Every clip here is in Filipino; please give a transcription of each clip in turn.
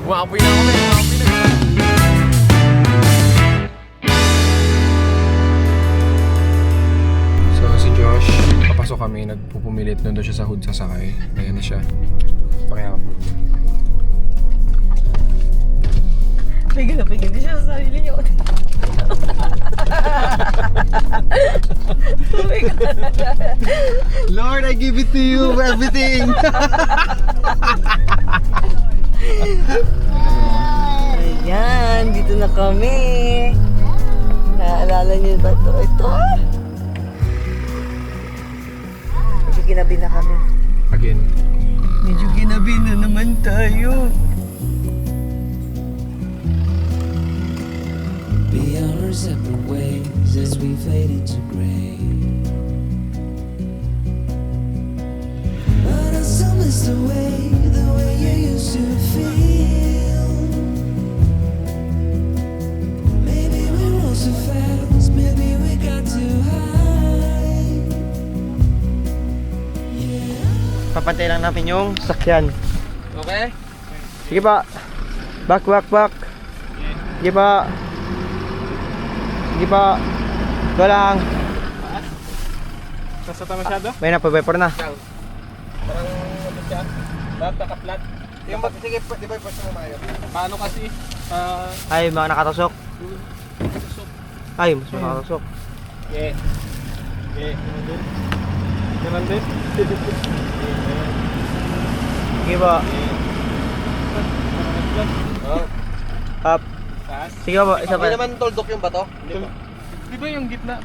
Umapoy na kami, umapoy na. So si Josh, papasok kami, nagpupumilit, doon siya sa hood sasakay. Ayan na siya. Pakiyama po. Pigil na siya sa sarili niya. Lord, I give it to you, everything! Ayan, dito na kami. Naalala niyo ba ito? Ito. Medyo ginabi na kami. Again. Medyo ginabi na naman tayo. Beyond our separate ways as we fade into gray. But I still miss the way you used to feel. Maybe we rose so fast, maybe we got too high. Papantay lang natin yung sakyan. Okay? Sige pa. Back. Sige pa. Sige pa. Ito lang. Sasata masyado? May na, pa-wiper na. Parang ano siya? Lahat naka-flat. Yung ba't sige, di ba yung mo mayo? Paano kasi? Ay, mga nakatusok. Ay, mas nakatusok. Yeah. Yeah. Ganun din? Sige pa. Oh. Up. Taas. Sige pa, isa pa. naman toldok yung bato? Di ba yung gitna?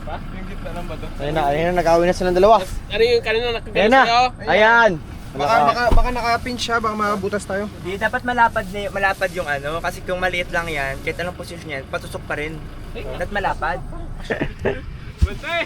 Pa? Yung gitna ng bato? Ayun na, nag-awin na silang dalawa. Ano yung kanina Ayun nakagano na. sa'yo? Ayan. Baka naka-pinch siya, baka mabutas tayo. Di dapat malapad yung ano kasi kung maliit lang yan, kahit anong posisyon yan, patusok pa rin. Dapat malapad. Bantay!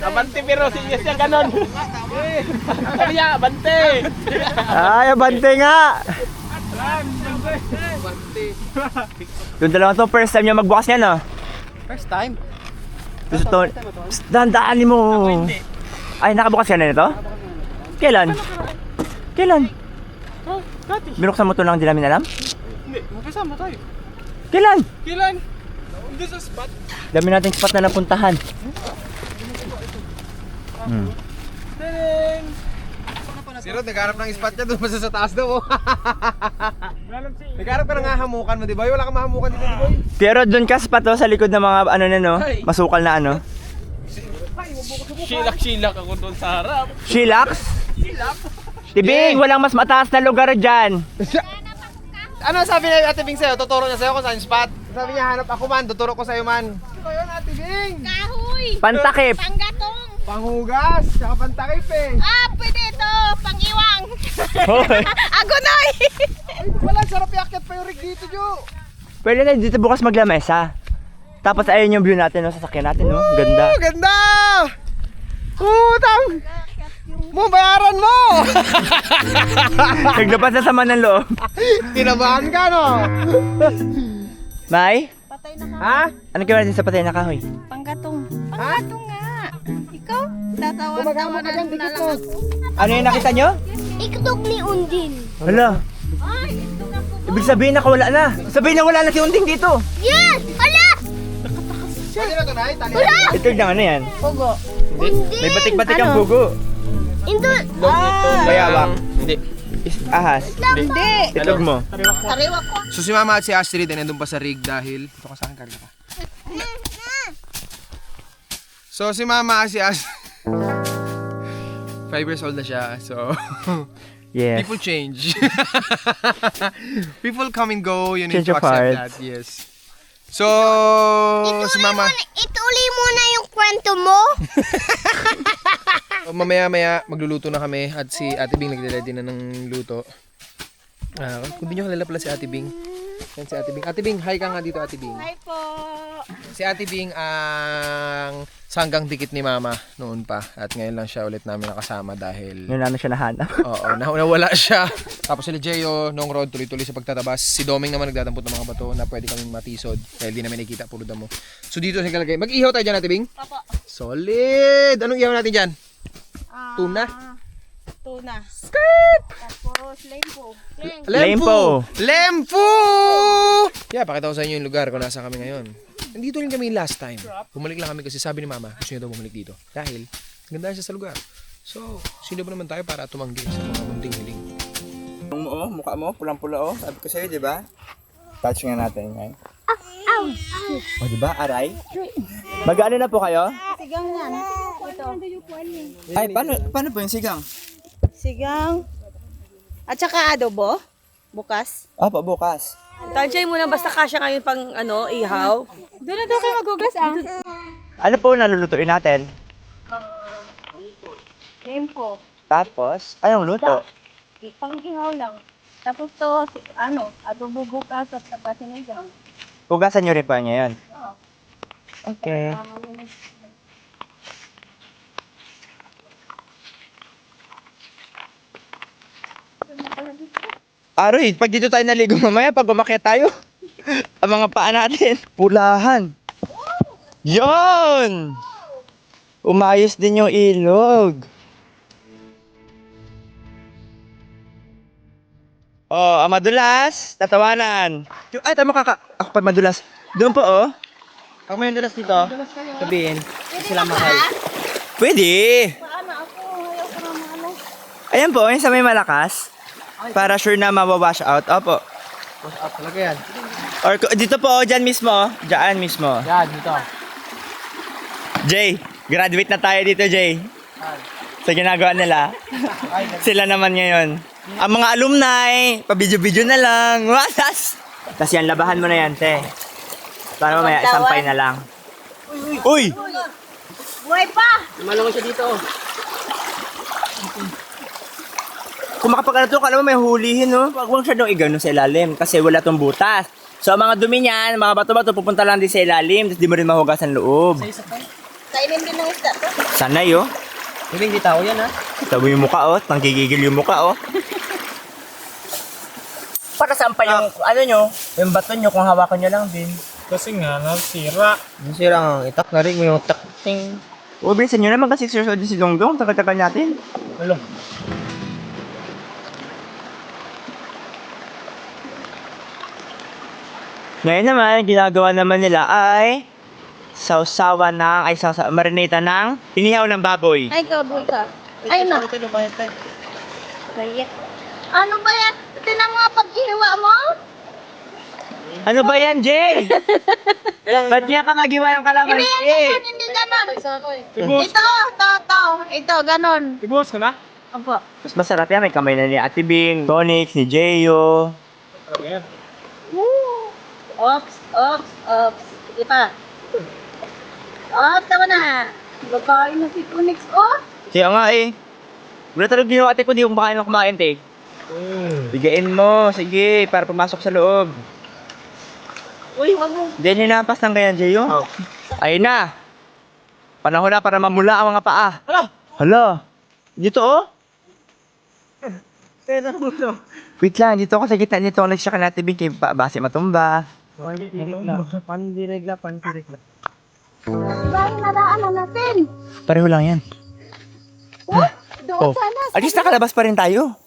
Abante pero siya ganon. Sabi niya, abante! Ay, abante nga. Yung dalawang to, first time niya magbukas niyan, no? First time? Gusto to, dandaanin mo. Ay, nakabukas ka na nito? Kailan? Kailan? Binuksan mo to lang, di namin alam? Hindi, magkasama tayo. Kailan? Kailan? Hindi sa spot. Dami nating spot na napuntahan. Ding! Si Rod, nagharap ng spot niya doon sa taas daw. Nagharap ka ng hahamukan mo, di ba? Wala kang mahamukan dito, di ba? Pero doon ka spot to, sa likod ng mga ano na no, masukal na ano. Shilak ako doon sa harap. Shilax? Tibing, walang mas mataas na lugar dyan. Ano sabi ni Ate Bing sa'yo? Tuturo niya sa'yo kung saan yung spot? Sabi niya, hanap ako man, tuturo ko sa'yo man. Ano yun, Ate Bing? Kahoy! Pantakip. Panggatong! Panghugas, saka pantakip eh. Pwede ito! Pangiwang! Hoy. Agonoy! Ay, wala, sarap iakyat pa yung rig dito, Jo. Pwede na dito bukas maglamesa. Tapos ayun yung view natin, no, sasakyan natin, no. Ganda. Oh, ganda! Utang! Mo, bayaran mo! Naglabas na sama ng loob. Tinabahan ka, no? May? Patay na ka. Ha? Anong gawin natin sa patay na kahoy? Panggatong. Panggatong nga. Ikaw? Tatawan-tawanan na lang ako. Ano yung nakita nyo? Ikdog ni Undin. Hala. Ay, ito na po. Ibig sabihin nakawala na. Sabihin na wala na si Unding dito. Yes! Hala! Pwede na to, Nay? Tali. Ito yung ano yan? Pugo. Undin! May batik-batik ang bugo. Indo. Bayawak. Hindi. Ahas. Hindi. Itlog mo. Tariwa ko. So si Mama at si Astrid ay nandun pa sa rig dahil... Ito ka sa akin, karga ka. So si Mama at si Astrid... 5 years old na siya, so... Yes. People change. People come and go, you need Change to of accept heart. that, yes. So, si Mama... Ituloy mo na yung kwento mo. Mamaya-maya magluluto na kami at si Ate Bing nagre-ready na ng luto. Kung di nyo kilala pala si Ate Bing. Yan si Ate Bing. Ate Bing, hi ka nga dito, Ate Bing. Hi po. Si Ate Bing ang sanggang dikit ni Mama noon pa. At ngayon lang siya ulit namin nakasama dahil... Ngayon namin siya nahanap. Oo, nawala siya. Tapos si Legeo, nung road, tuloy-tuloy sa pagtatabas. Si Doming naman nagdadampot ng mga bato na pwede kaming matisod. Dahil di namin nakikita, puro damo. So dito siya kalagay. Mag-ihaw tayo dyan, Ate Bing? Papa. Solid! Anong ihaw natin dyan? Tuna? Tuna. Skirt! Tapos Lempo. Lempo! Yeah, pakita ko sa inyo yung lugar kung nasa kami ngayon. Nandito rin kami last time. Bumalik lang kami kasi sabi ni Mama, gusto niya daw bumalik dito. Dahil, ganda siya sa lugar. So, sino ba naman tayo para tumanggi sa mga munting hiling? Yung mukha mo, pulang-pula oh. Sabi ko sa'yo, di ba? Touch nga natin ngayon. O, di ba? Aray? Mag-ano na po kayo? Sigang yan. Ito. Ay, paano po yung sigang? Sigang. At saka adobo. Bukas. Opo, bukas. Tansyahin mo na basta kasya ngayon pang ihaw. Doon na daw kayo magugas ah. Ano po nalulutuin natin? Tempo. Tapos, anong luto? Pang-ihaw lang. Tapos to, adobo bukas at saka sinigang. Hugasan nyo rin po ngayon. Okay. Aroy, pag dito tayo naligo mamaya, pag umakyat tayo, ang mga paa natin, pulahan. Yon! Umayos din yung ilog. Oh, ang madulas, tatawanan. Ay, tama ako pa madulas. Doon po, oh. Ako may madulas dito. Sabihin, sila mahal. Pwede. Ayan po, yung sa may malakas. Para sure na mawawash out. Opo. Wash out talaga yan. Or dito po, dyan mismo. Dyan mismo. Yan, dito. Jay, graduate na tayo dito, Jay. Sa ginagawa nila. Sila naman ngayon. Ang mga alumni, pabidyo-bidyo na lang. Watas! Tapos yan, labahan mo na yan, te. Para mamaya, isampay na lang. Uy! Buhay pa! Lumalungan siya dito, oh. Kung makapag-ano to, kala mo may hulihin, no? Huwag mo siya doon igano sa ilalim kasi wala tong butas. So, ang mga dumi niyan, mga bato-bato, pupunta lang din sa ilalim, tapos di mo rin mahugasan loob. Kainin din ng isda to. Sanay, oh. Hindi tao yan, ha? Tabo yung mukha, oh. Tanggigigil yung mukha, oh. Para sampay yung, ano nyo, yung bato nyo, kung hawakan nyo lang din. Kasi nga, nasira. Nasira ang itak na rin mo yung takting. O, bilisan nyo naman kasi seryoso din si Dongdong. Tagal-tagal natin. Hello. Ngayon naman, ginagawa naman nila ay marinata ng inihaw ng baboy. Ay, kaboy ka. Ay, na. Kaya. Ano ba yan? Tinan mo nga pag-ihiwa mo? Ano ba yan, Jay? Ba't niya ka magiwa ng kalamansi? Hindi ganon. Ito, ganon. Ibus ka na? Opo. Mas masarap yan. May kamay na ni Ate Bing, Tonix, ni Jeyo. Ops. Sige pa. Ops, tama na. Bakain na si Kunix, oh. Kaya nga eh. Wala talagang ginawa ate ko, di mo makain ng kumain, te. Bigain mo, sige, para pumasok sa loob. Uy, wag mo. Then hinapas ng kaya, Jeyo. Ayun na. Panahon na para mamula ang mga paa. Hala. Dito, oh. Wait lang, dito ako sa gitna nito. Nagsaka natin bin kay base matumba. Pandiregla. Dahil nadaanan natin. Pareho lang yan. Doon sana. At least nakalabas pa rin tayo.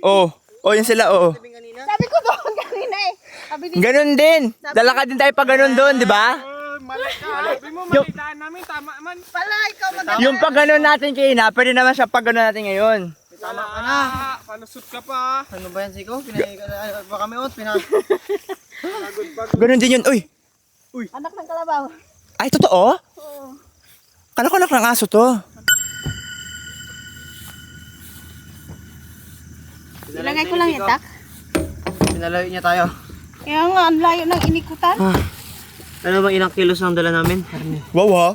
Oh, yun sila, oh. Sabi ko doon kanina eh. Sabi ni Ganon din. Lalakad din tayo pa ganon doon, di ba? pala, ikaw Yung pag ganon natin kina, pwede naman siya pag ganon natin ngayon. Tama ka na. Palusot ka pa. Ano ba yan, Siko? Baka may Ganon din yun. Uy, anak ng kalabaw. ay totoo? Kala ko anak ng aso to. Ilagay ko lang itak. Pinalayo niya tayo. Kaya nga, ang layo ng inikutan. Ano bang ilang kilos ang dala namin? Wow, ha?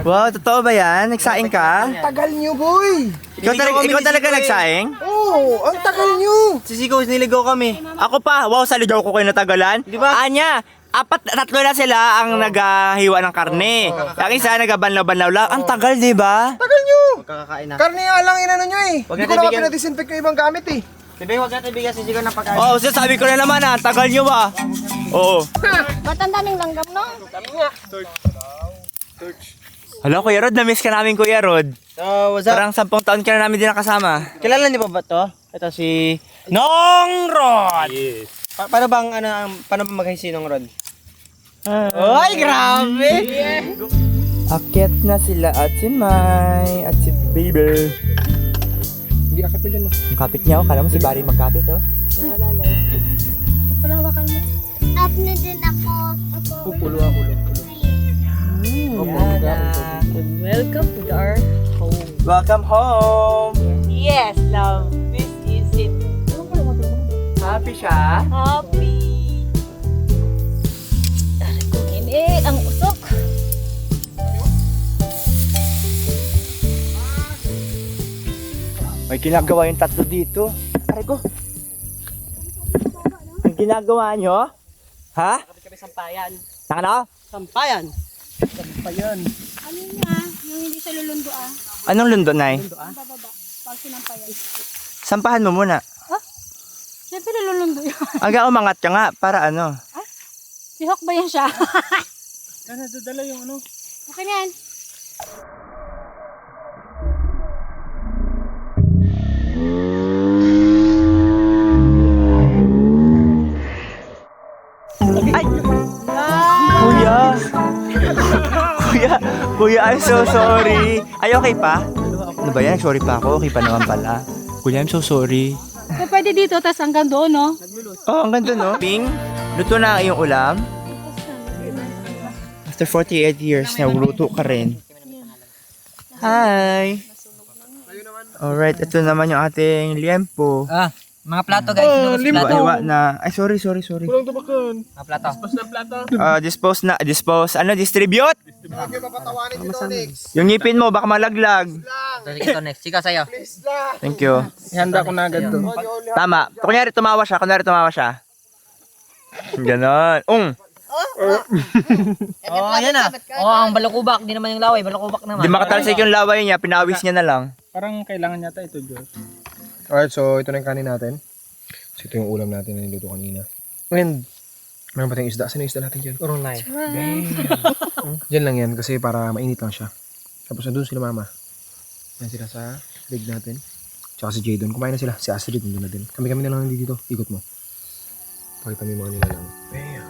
Wow, totoo ba yan? Nagsaing ka? Tagal nyo, boy! Ikaw talaga nagsaing? Oo, ang tagal nyo! Si Siko, niligaw kami. Ako pa, wow, sa ligaw ko kayo natagalan. Di ba? Anya, tatlo na sila ang naghiwa ng karne. Ang isa nagabanlaw-banlaw lang. Ang tagal, di ba? Tagal nyo! Magkakakain na. Karne nga lang inano nyo eh. Wag Hindi natin ko na bigyan- pinadisinfect yung ibang gamit eh. Bebe, huwag natin bigyan si Siko ng pagkain. Oh, sabi ko na naman ang tagal nyo ba? Oo. Ba't ang daming langgam, no? Hala, Kuya Rod, na-miss ka namin, Kuya Rod. So, what's up? Parang 10 taon ka na namin din nakasama. Kilala niyo ba to? Ito si Nong Rod. Yes. Paano bang paano ba mag-hi si Nong Rod? Ay, grabe! Akit na sila at si Mai at si Baby. Hindi akit mo dyan, no? Ang kapit niya, kala mo si Barry magkapit, oh. Palawakan mo. Up na din ako. Pulo ako. Welcome to our home. Welcome home! Yes, love. This is it. Happy siya? Happy. Kung ini, ang usok. May ginagawa yung tatlo dito. Aray ko. Ang ginagawa nyo? Ha? Kami sampayan. Ano? Sampayan. Ano nga? Yung hindi sa lulundo Anong lundo, Nay? Bababa. Pag sinampayan. Sampahan mo muna. Siyempre lulundo yun. Aga umangat ka nga, para ano? Si Hawk ba yan siya? Ano, dadala yung ano? Okay na yan. Kuya! Kuya, I'm so sorry. Ay, okay pa? Ano ba yan? Sorry pa ako. Okay pa naman pala. Kuya, I'm so sorry. So, pwede dito, tas hanggang doon, no? Oh, ang ganda, no? Ping, luto na ang iyong ulam. After 48 years, nauluto ka rin. Hi! Alright, ito naman yung ating liempo. Mga plato guys. Iwa na. Ay, sorry. Walang tubakan. Mga plato. Distribute! Yung ngipin mo, baka malaglag. Sige to next. Sige sa'yo. Thank you. Ihanda ko na agad to. Tama. Kunyari tumawa siya. Ganon. Oh, ayan na. Oh, ang balakubak. Di naman yung laway. Balakubak naman. Di makatalsik yung laway niya, pinawis niya na lang. Parang kailangan yata ito, Diyos. Alright, so ito na yung kanin natin. So ito yung ulam natin na niluto kanina. And, meron pa tayong isda. Saan yung isda natin dyan? Urunay. Diyan lang yan kasi para mainit lang siya. Tapos nandun sila mama. Yan sila sa rig natin. Tsaka si Jay doon. Kumain na sila. Si Astrid nandun na din. Kami na lang nandito dito. Ikot mo. Pakita mo yung mga nilalang. Bam!